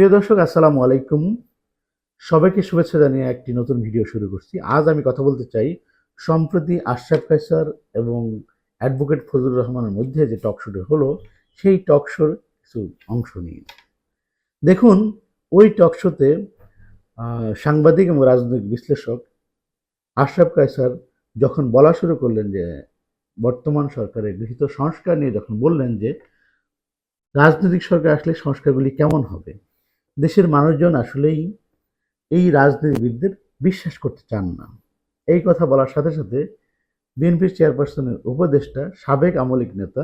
প্রিয় দর্শক, আসসালামু আলাইকুম। সবাইকে শুভেচ্ছা জানিয়ে একটি নতুন ভিডিও শুরু করছি। আজ আমি কথা বলতে চাই সম্প্রতি আশরাফ কায়সার এবং অ্যাডভোকেট ফজলুর রহমানের মধ্যে যে টক শোটি হলো, সেই টক শোর কিছু অংশ নিয়ে দেখুন। ওই টক শোতে সাংবাদিক এবং রাজনৈতিক বিশ্লেষক আশরাফ কায়সার যখন বলা শুরু করলেন যে বর্তমান সরকারের গৃহীত সংস্কার নিয়ে, যখন বললেন যে রাজনৈতিক সরকার আসলে সংস্কারগুলি কেমন হবে, দেশের মানুষজন আসলেই এই রাজনীতিবিদদের বিশ্বাস করতে চান না। এই কথা বলার সাথে সাথে বিএনপির চেয়ারপারসনের উপদেষ্টা সাবেক আমলিক নেতা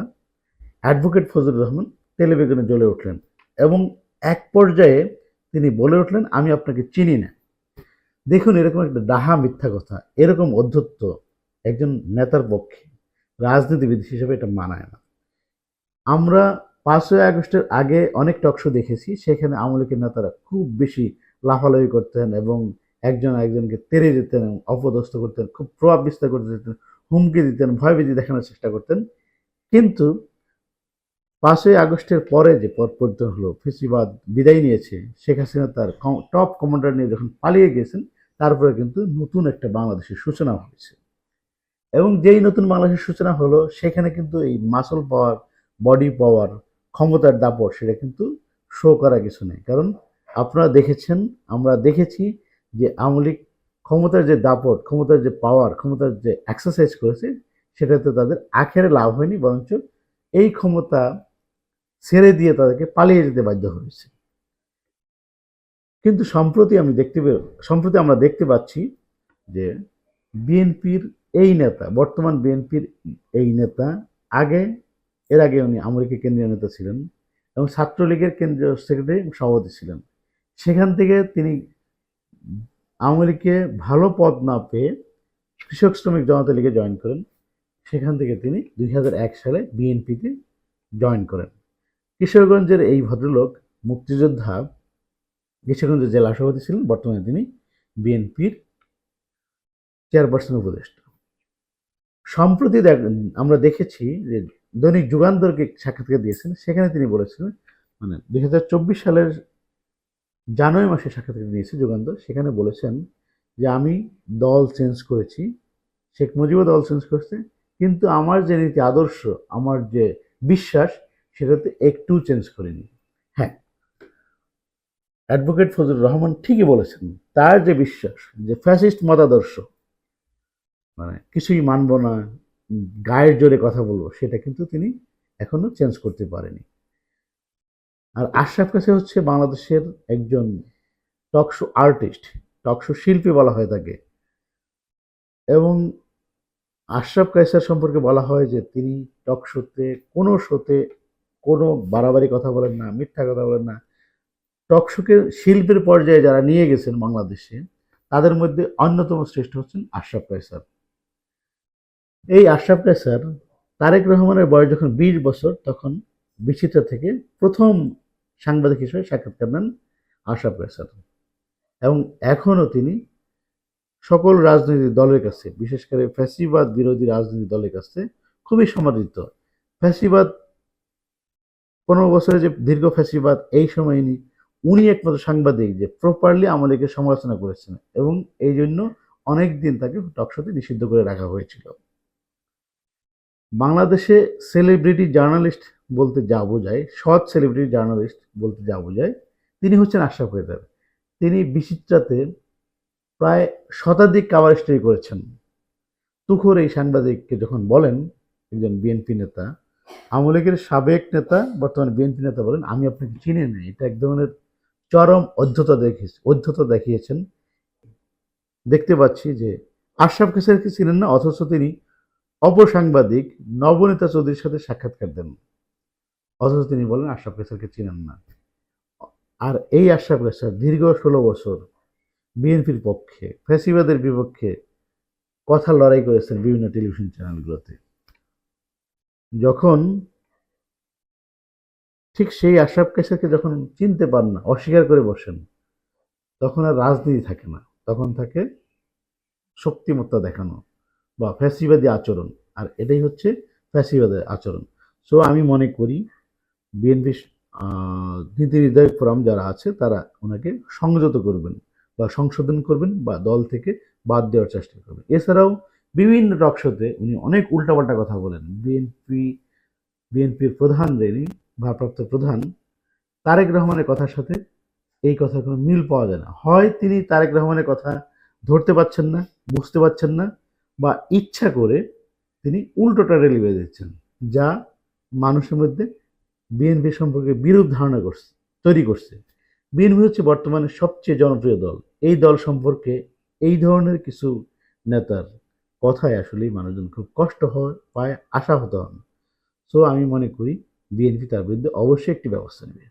অ্যাডভোকেট ফজলুর রহমান টেলিভিশনে জ্বলে উঠলেন এবং এক পর্যায়ে তিনি বলে উঠলেন, আমি আপনাকে চিনি না। দেখুন, এরকম একটা ডাহা মিথ্যা কথা, এরকম অধ্যত্ব একজন নেতার পক্ষে রাজনীতিবিদ হিসেবে এটা মানায় না। আমরা 5ই আগস্টের আগে অনেক টক শো দেখেছি, সেখানে আওয়ামী লীগের নেতারা খুব বেশি লাফালাফি করতেন এবং একজন একজনকে তেড়ে যেতেন, অপদস্থ করতেন, খুব প্রভাব বিস্তার করতে যেতেন, হুমকি দিতেন, ভয়ভীতি দেখানোর চেষ্টা করতেন। কিন্তু 5ই আগস্টের পরে যে পরিবর্তন হলো, ফেসিবাদ বিদায় নিয়েছে, শেখ হাসিনা তার টপ কমান্ডার নিয়ে যখন পালিয়ে গিয়েছেন, তারপরে কিন্তু নতুন একটা বাংলাদেশের সূচনা হয়েছে। এবং যেই নতুন বাংলাদেশের সূচনা হলো, সেখানে কিন্তু এই মাসল পাওয়ার, বডি পাওয়ার, ক্ষমতার দাপট, সেটা কিন্তু শো করা কিছু নেই। কারণ আপনারা দেখেছেন, আমরা দেখেছি যে আওয়ামী লীগ ক্ষমতার যে দাপট, ক্ষমতার যে পাওয়ার, ক্ষমতার যে এক্সারসাইজ করেছে, সেটাতে তাদের আখেরে লাভ হয়নি, বরঞ্চ এই ক্ষমতা ছেড়ে দিয়ে তাদেরকে পালিয়ে যেতে বাধ্য হয়েছে। কিন্তু সম্প্রতি আমরা দেখতে পাচ্ছি যে বিএনপির এই নেতা, বর্তমান বিএনপির এই নেতা, এর আগে উনি আওয়ামী লীগের কেন্দ্রীয় নেতা ছিলেন এবং ছাত্রলীগের কেন্দ্রীয় সেক্রেটারি সভাপতি ছিলেন। সেখান থেকে তিনি আওয়ামী লীগে ভালো পদ না পেয়ে কৃষক শ্রমিক জনতা লীগে জয়েন করেন। সেখান থেকে তিনি 2001 সালে বিএনপিতে জয়েন করেন। কিশোরগঞ্জের এই ভদ্রলোক মুক্তিযোদ্ধা, কিশোরগঞ্জের জেলা সভাপতি ছিলেন, বর্তমানে তিনি বিএনপির চেয়ারপারসন উপদেষ্টা। সম্প্রতি আমরা দেখেছি যে দৈনিক যুগান্তরকে সাক্ষাৎকার দিয়েছেন, সেখানে তিনি বলেছিলেন, মানে 2024 সালের জানুয়ারি মাসে সাক্ষাৎকার দিয়েছে যুগান্তর, সেখানে বলেছেন যে আমি দল চেঞ্জ করেছি, শেখ মুজিবও দল চেঞ্জ করছে, কিন্তু আমার যে নীতি আদর্শ, আমার যে বিশ্বাস, সেটাতে একটু চেঞ্জ করিনি। হ্যাঁ, অ্যাডভোকেট ফজলুর রহমান ঠিকই বলেছেন, তার যে বিশ্বাস, যে ফ্যাসিস্ট মতাদর্শ, মানে কিছুই মানব না, গায়ের জোরে কথা বলবো, সেটা কিন্তু তিনি এখনো চেঞ্জ করতে পারেনি। আর আশরাফ কাছে হচ্ছে বাংলাদেশের একজন টকশো আর্টিস্ট, টকশো শিল্পী বলা হয় তাকে। এবং আশরাফ কায়সার সম্পর্কে বলা হয় যে তিনি শোতে কোনো বাড়াবাড়ি কথা বলেন না, মিথ্যা কথা বলেন না। টকশোকে শিল্পের পর্যায়ে যারা নিয়ে গেছেন বাংলাদেশে, তাদের মধ্যে অন্যতম শ্রেষ্ঠ হচ্ছেন আশরাফ কায়সার। এই আশরাফ কায়সার তারেক রহমানের বয়স যখন 20 বছর, তখন বিচিত্রা থেকে প্রথম সাংবাদিক হিসেবে সাক্ষাৎকার নেন আশরাফ কায়সার। এবং এখনও তিনি সকল রাজনৈতিক দলের কাছে, বিশেষ করে ফ্যাসিবাদ বিরোধী রাজনৈতিক দলের কাছে খুবই সমাদৃত। ফ্যাসিবাদ 15 বছরের যে দীর্ঘ ফ্যাসিবাদ, এই সময় উনি একমাত্র সাংবাদিক যে প্রপারলি আমাদেরকে সমালোচনা করেছেন, এবং এই জন্য অনেকদিন তাকে টকশোতে নিষিদ্ধ করে রাখা হয়েছিল। বাংলাদেশে সেলিব্রিটি জার্নালিস্ট বলতে যা বোঝায়, সৎ সেলিব্রিটি জার্নালিস্ট বলতে যা বোঝায়, তিনি হচ্ছেন আশরাফ কায়সার। তিনি বিচিত্রাতে প্রায় শতাধিক কাভার স্টোরি করেছেন। তুখোর এই সাংবাদিককে যখন বলেন, একজন বিএনপি নেতা, আওয়ামী লীগের সাবেক নেতা, বর্তমানে বিএনপি নেতা, বলেন আমি আপনাকে চিনি না, এটা এক ধরনের চরম অধ্যতা দেখিয়েছেন। দেখতে পাচ্ছি যে আশরাফ কায়সারকে চিনেন না, অথচ তিনি অপর সাংবাদিক নবনীতা চৌধুরীর সাথে সাক্ষাৎকার দেন, অথচ তিনি বলেন আশরাফ কায়সারকে চিনেন না। আর এই আশরাফ কায়সার দীর্ঘ 16 বছর বিএনপির পক্ষে, ফ্যাসিবাদের বিপক্ষে কথা লড়াই করেছেন বিভিন্ন টেলিভিশন চ্যানেলগুলোতে। যখন ঠিক সেই আশরাফ কায়সারকে যখন চিনতে পান না, অস্বীকার করে বসেন, তখন আর রাজনীতি থাকে না, তখন থাকে শক্তিমত্তা দেখানো বা ফ্যাসিবাদী আচরণ। আর এটাই হচ্ছে ফ্যাসিবাদের আচরণ। সো আমি মনে করি বিএনপি নীতি নির্ধারক ফোরাম যারা আছে তারা ওনাকে সংযত করবেন বা সংশোধন করবেন বা দল থেকে বাদ দেওয়ার চেষ্টা করবেন। এছাড়াও বিভিন্ন টক শোতে উনি অনেক উল্টাপাল্টা কথা বলেন। বিএনপির প্রধান যিনি ভারপ্রাপ্ত প্রধান তারেক রহমানের কথার সাথে এই কথার কোনো মিল পাওয়া যায় না। হয় তিনি তারেক রহমানের কথা ধরতে পারছেন না, বুঝতে পারছেন না, বা ইচ্ছা করে তিনি উল্টোটা রেলিয়ে দিচ্ছেন, যা মানুষের মধ্যে বিএনপি সম্পর্কে বিরূপ ধারণা তৈরি করছে। বিএনপি হচ্ছে বর্তমানে সবচেয়ে জনপ্রিয় দল। এই দল সম্পর্কে এই ধরনের কিছু নেতার কথায় আসলেই মানুষজন খুব কষ্ট পায়, আশাহত হন। সো আমি মনে করি বিএনপি তার বিরুদ্ধে অবশ্যই একটি ব্যবস্থা নেবে।